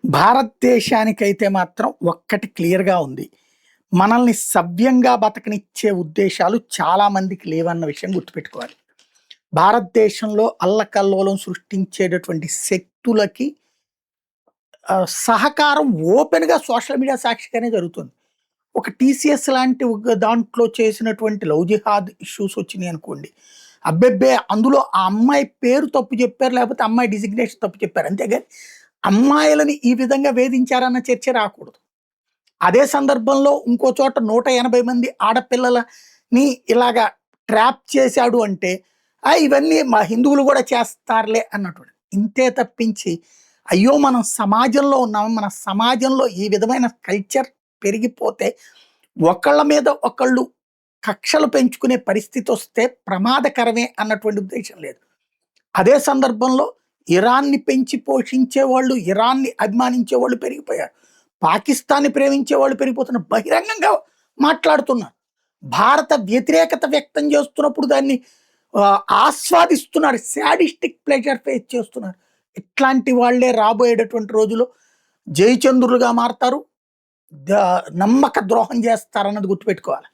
భారతదేశానికైతే మాత్రం ఒక్కటి క్లియర్‌గా ఉంది. మనల్ని సవ్యంగా బతకనిచ్చే ఉద్దేశాలు చాలా మందికి లేవన్న విషయం గుర్తుపెట్టుకోవాలి. భారతదేశంలో అల్లకల్లోలం సృష్టించేటటువంటి శక్తులకి సహకారం ఓపెన్‌గా సోషల్ మీడియా సాక్షిగానే జరుగుతుంది. ఒక టీసీఎస్ లాంటి ఒక దాంట్లో చేసినటువంటి లవ్ జిహాద్ ఇష్యూస్ వచ్చినాయనుకోండి. అబ్బెబ్బే! అందులో ఆ అమ్మాయి పేరు తప్పు చెప్పారు. లేకపోతే అమ్మాయి డిజిగ్నేషన్ తప్పు చెప్పారు. అంతేగాని అమ్మాయిలని ఈ విధంగా వేధించారన్న చర్చ రాకూడదు. అదే సందర్భంలో ఇంకో చోట 180 మంది ఆడపిల్లలని ఇలాగా ట్రాప్ చేశాడు అంటే, ఇవన్నీ మా హిందువులు గూడా చేస్తారులే అన్నటువంటి. ఇంతే తప్పించి, అయ్యో! మనం సమాజంలో ఉన్నాం. మన సమాజంలో ఈ విధమైన కల్చర్ పెరిగిపోతే, ఒకళ్ళ మీద ఒకళ్ళు కక్షలు పెంచుకునే పరిస్థితొస్తే ప్రమాదకరమే అన్నటువంటి ఉద్దేశ్యం లేదు. అదే సందర్భంలో ఇరాన్‌ని పెంచి పోషించేవాళ్ళు, ఇరాన్‌ని అభిమానించేవాళ్ళు పెరిగిపోయారు. పాకిస్తాన్‌ని ప్రేమించేవాళ్ళు పెరిగిపోతున్నారు. బహిరంగంగా మాట్లాడుతున్నారు. భారత వ్యతిరేకత వ్యక్తం చేస్తున్నప్పుడు దాన్ని ఆస్వాదిస్తున్నారు. సాడిస్టిక్ ప్లెజర్ ఫేస్ చేస్తున్నారు. ఇట్లాంటి వాళ్ళే రాబోయేటటువంటి రోజుల్లో జయచంద్రులుగా మారతారు. ద నమ్మక ద్రోహం చేస్తారన్నది గుర్తుపెట్టుకోవాలి.